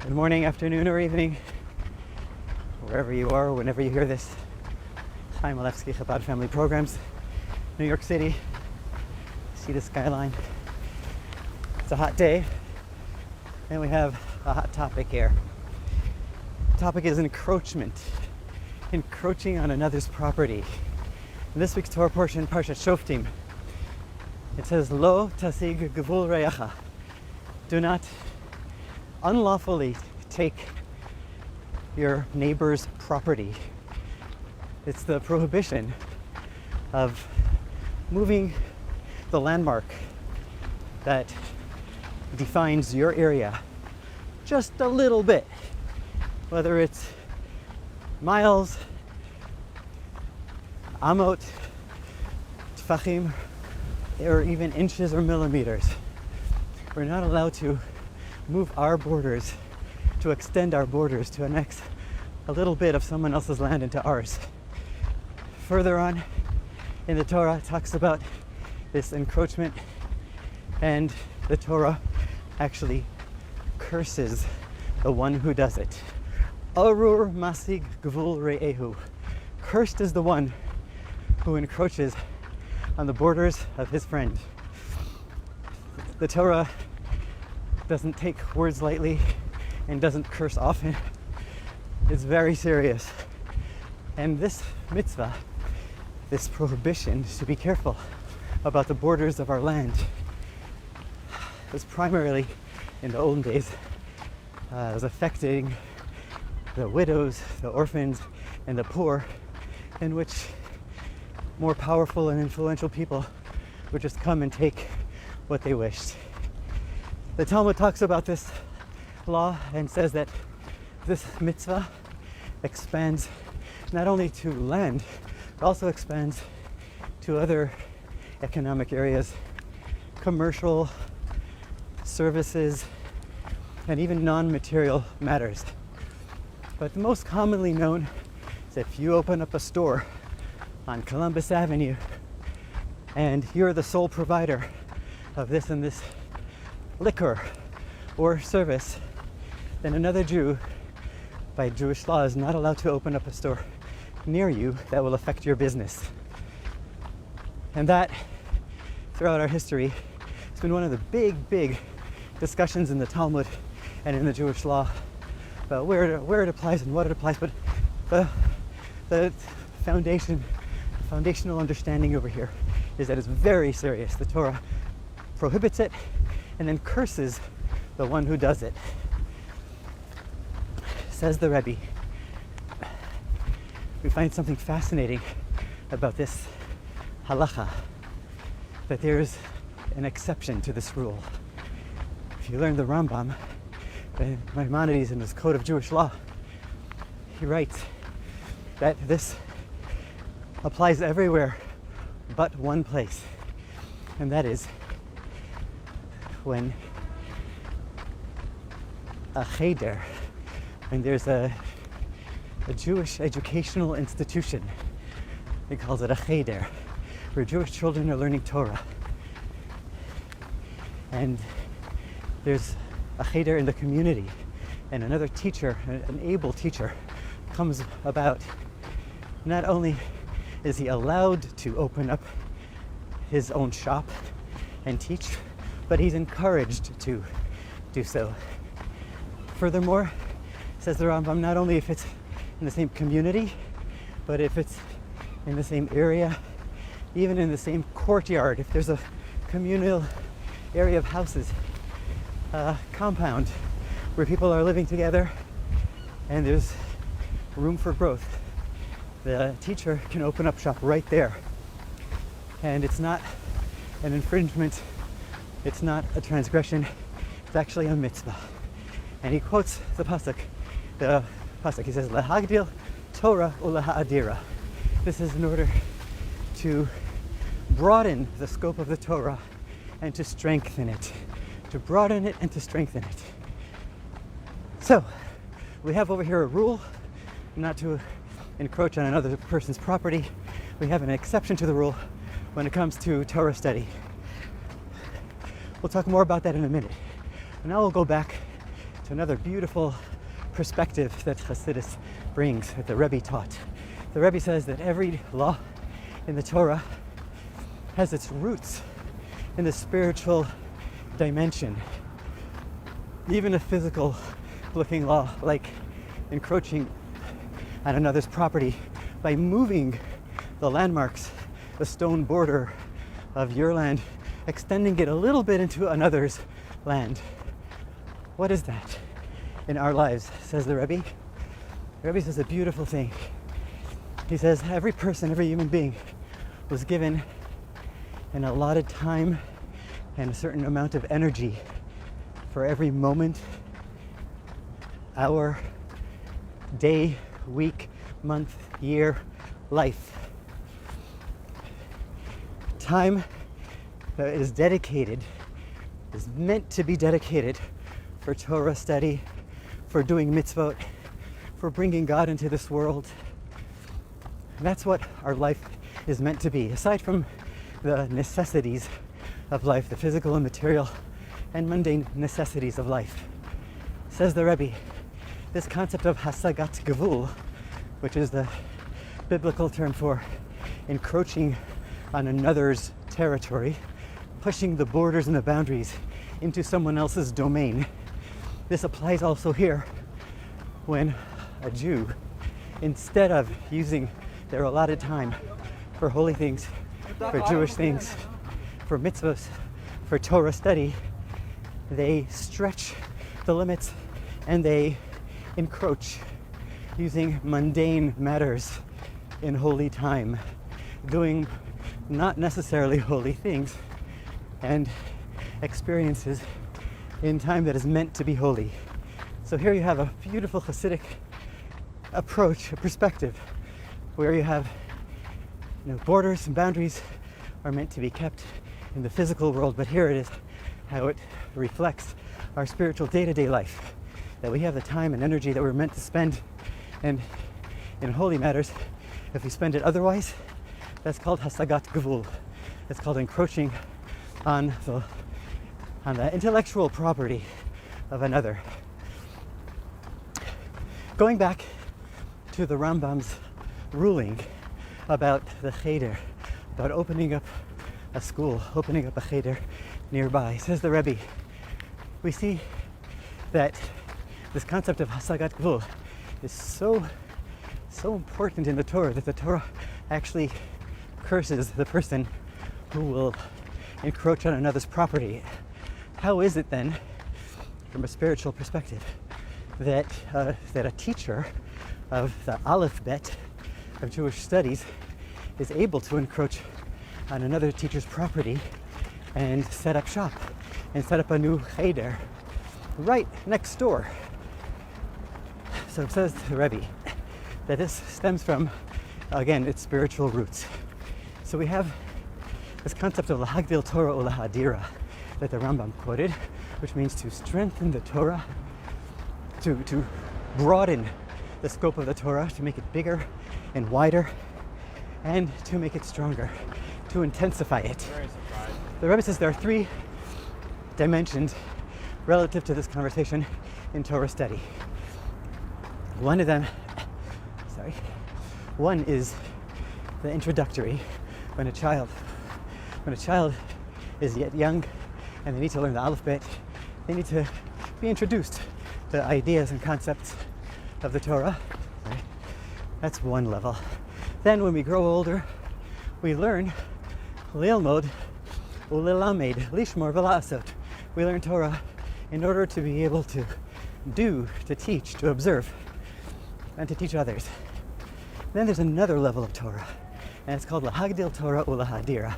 Good morning, afternoon, or evening, wherever you are, whenever you hear this. Chaim Malevsky, Chabad Family Programs, New York City. See the skyline. It's a hot day, and we have a hot topic here. The topic is encroachment, encroaching on another's property. In this week's Torah portion, Parshat Shoftim, it says, Lo Hasagat Gevul re'acha. Do not unlawfully take your neighbor's property. It's the prohibition of moving the landmark that defines your area just a little bit, whether it's miles, amot, tfachim, or even inches or millimeters. We're not allowed to move our borders, to extend our borders, to annex a little bit of someone else's land into ours. Further on in the Torah, it talks about this encroachment, and the Torah actually curses the one who does it. Arur masig gevul re'ehu. Cursed is the one who encroaches on the borders of his friend. The Torah doesn't take words lightly and doesn't curse often. It's very serious. And this mitzvah, this prohibition to be careful about the borders of our land, was primarily, in the olden days, was affecting the widows, the orphans, and the poor, in which more powerful and influential people would just come and take what they wished. The Talmud talks about this law and says that this mitzvah expands not only to land, but also expands to other economic areas, commercial, services, and even non-material matters. But the most commonly known is that if you open up a store on Columbus Avenue and you're the sole provider of this and this liquor or service, then another Jew, by Jewish law, is not allowed to open up a store near you that will affect your business. And that, throughout our history, has been one of the big discussions in the Talmud and in the Jewish law about where it applies and what it applies. But the foundational understanding over here is that it's very serious. The Torah prohibits it and then curses the one who does it. Says the Rebbe, we find something fascinating about this halacha, that there's an exception to this rule. If you learn the Rambam, Maimonides, in his Code of Jewish Law, he writes that this applies everywhere but one place, and that is when a cheder, when there's a Jewish educational institution, he calls it a cheder, where Jewish children are learning Torah. And there's a cheder in the community, and another teacher, an able teacher, comes about. Not only is he allowed to open up his own shop and teach, but he's encouraged to do so. Furthermore, says the Rambam, not only if it's in the same community, but if it's in the same area, even in the same courtyard, if there's a communal area of houses, compound where people are living together and there's room for growth, the teacher can open up shop right there. And it's not an infringement, it's not a transgression, it's actually a mitzvah. And he quotes the pasuk. He says, "Lahagdil Torah ulaha'adira." This is in order to broaden the scope of the Torah and to strengthen it. To broaden it and to strengthen it. So, we have over here a rule not to encroach on another person's property. We have an exception to the rule when it comes to Torah study. We'll talk more about that in a minute. And now we'll go back to another beautiful perspective that Hasidus brings, that the Rebbe taught. The Rebbe says that every law in the Torah has its roots in the spiritual dimension. Even a physical looking law like encroaching on another's property by moving the landmarks, the stone border of your land, extending it a little bit into another's land. What is that in our lives, says the Rebbe? The Rebbe says a beautiful thing. He says every person, every human being was given an allotted time and a certain amount of energy for every moment, hour, day, week, month, year, life. Time that is dedicated, is meant to be dedicated for Torah study, for doing mitzvot, for bringing God into this world. And that's what our life is meant to be. Aside from the necessities of life, the physical and material and mundane necessities of life. Says the Rebbe, this concept of Hasagat Gevul, which is the biblical term for encroaching on another's territory, pushing the borders and the boundaries into someone else's domain. This applies also here when a Jew, instead of using their allotted time for holy things, for Jewish things, for mitzvahs, for Torah study, they stretch the limits and they encroach using mundane matters in holy time, doing not necessarily holy things and experiences in time that is meant to be holy. So here you have a beautiful Hasidic approach, a perspective, where you have borders and boundaries are meant to be kept in the physical world, but here it is how it reflects our spiritual day-to-day life, that we have the time and energy that we're meant to spend, and in holy matters, if we spend it otherwise, that's called Hasagat Gevul. It's called encroaching on the intellectual property of another. Going back to the Rambam's ruling about the cheder, about opening up a school, opening up a cheder nearby, says the Rebbe, we see that this concept of Hasagat Gevul is so important in the Torah that the Torah actually curses the person who will encroach on another's property. How is it then, from a spiritual perspective, that a teacher of the Aleph Bet of Jewish studies is able to encroach on another teacher's property and set up shop and set up a new cheder right next door? So it says the Rebbe that this stems from, again, its spiritual roots. So we have this concept of lahagdil Torah or lahadira that the Rambam quoted, which means to strengthen the Torah, to broaden the scope of the Torah, to make it bigger and wider, and to make it stronger, to intensify it. Very surprised. The Rebbe says there are three dimensions relative to this conversation in Torah study. One is the introductory, when a child is yet young and they need to learn the Aleph Bet, they need to be introduced to ideas and concepts of the Torah. Right? That's one level. Then when we grow older, we learn Lilmod Ulilamed Lishmor Velasot. We learn Torah in order to be able to do, to teach, to observe, and to teach others. Then there's another level of Torah, and it's called Lahagdil Torah Ulahadira,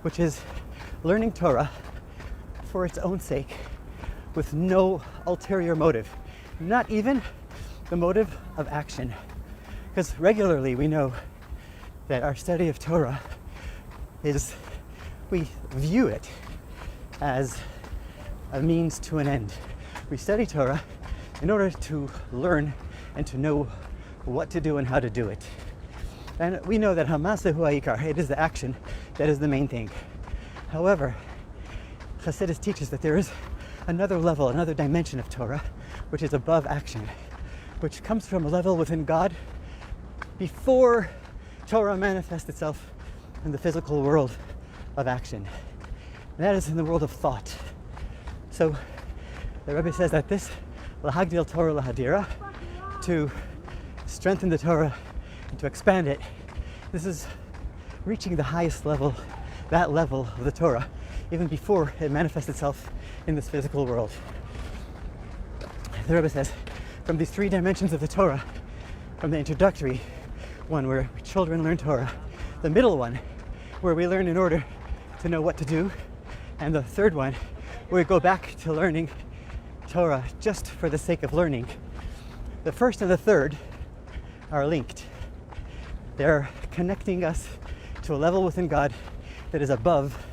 which is learning Torah for its own sake, with no ulterior motive, not even the motive of action. Because regularly we know that our study of Torah we view it as a means to an end. We study Torah in order to learn and to know what to do and how to do it. And we know that Hamasa hu ha'ikar, it is the action that is the main thing. However, Hasidus teaches that there is another level, another dimension of Torah, which is above action, which comes from a level within God before Torah manifests itself in the physical world of action. And that is in the world of thought. So the Rebbe says that this lahagdil Torah lahadira, to strengthen the Torah and to expand it, this is reaching the highest level, that level of the Torah, even before it manifests itself in this physical world. The Rebbe says, from these three dimensions of the Torah, from the introductory one where children learn Torah, the middle one where we learn in order to know what to do, and the third one where we go back to learning Torah just for the sake of learning. The first and the third are linked. They're connecting us to a level within God that is above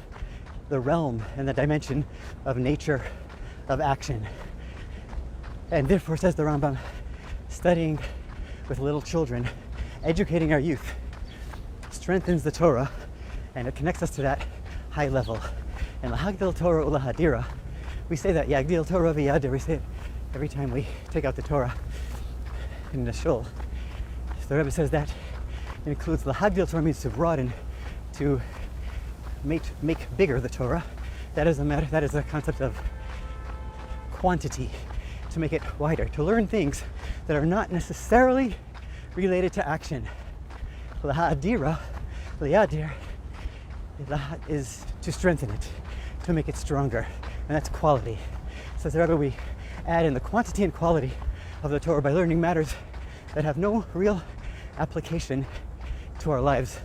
the realm and the dimension of nature, of action. And therefore, says the Rambam, studying with little children, educating our youth, strengthens the Torah, and it connects us to that high level. And lahagdil Torah ulahadira, we say that yagdil Torah v'yadir, we say it every time we take out the Torah in the shul. So the Rebbe says that it includes lahagdil Torah, means to broaden, to make bigger the Torah. That is a concept of quantity, to make it wider, to learn things that are not necessarily related to action. Lahadira, liyadir, is to strengthen it, to make it stronger, and that's quality. So the Rebbe, we add in the quantity and quality of the Torah by learning matters that have no real application to our lives,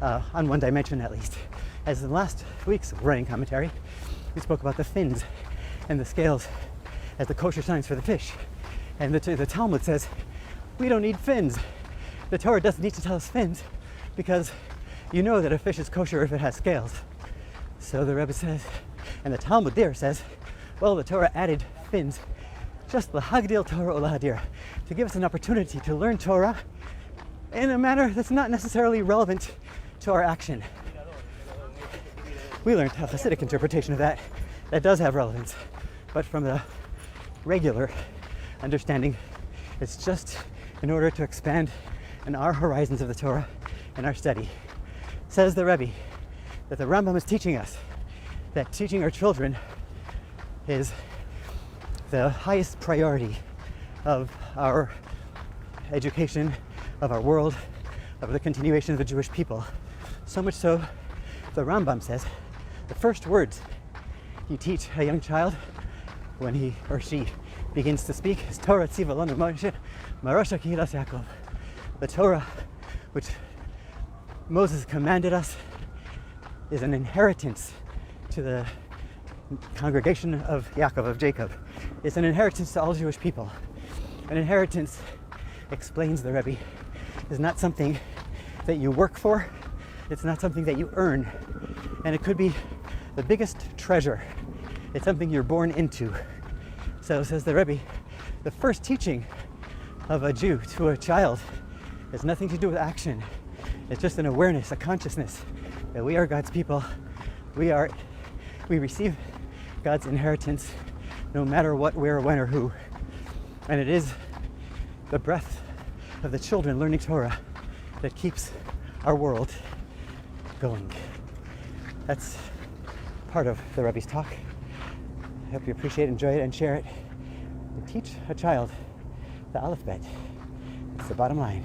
on one dimension at least. As in last week's running commentary, we spoke about the fins and the scales as the kosher signs for the fish. And the Talmud says, we don't need fins. The Torah doesn't need to tell us fins because you know that a fish is kosher if it has scales. So the Rebbe says, and the Talmud there says, well, the Torah added fins, just lahagdil Torah ulahadira, to give us an opportunity to learn Torah in a manner that's not necessarily relevant to our action. We learned a Hasidic interpretation of that does have relevance, but from the regular understanding, it's just in order to expand in our horizons of the Torah and our study. Says the Rebbe that the Rambam is teaching us that teaching our children is the highest priority of our education, of our world, of the continuation of the Jewish people. So much so, the Rambam says, the first words you teach a young child when he or she begins to speak is Torah tziva lanu Moshe marasha kihilas Yaakov. The Torah, which Moses commanded us, is an inheritance to the congregation of Yaakov, of Jacob. It's an inheritance to all Jewish people. An inheritance, explains the Rebbe, is not something that you work for. It's not something that you earn. And it could be the biggest treasure. It's something you're born into. So says the Rebbe, the first teaching of a Jew to a child has nothing to do with action. It's just an awareness, a consciousness that we are God's people. We receive God's inheritance no matter what, where, when, or who. And it is the breath of the children learning Torah that keeps our world going. That's part of the Rebbe's talk. I hope you appreciate it, enjoy it, and share it. And teach a child the alphabet. It's the bottom line.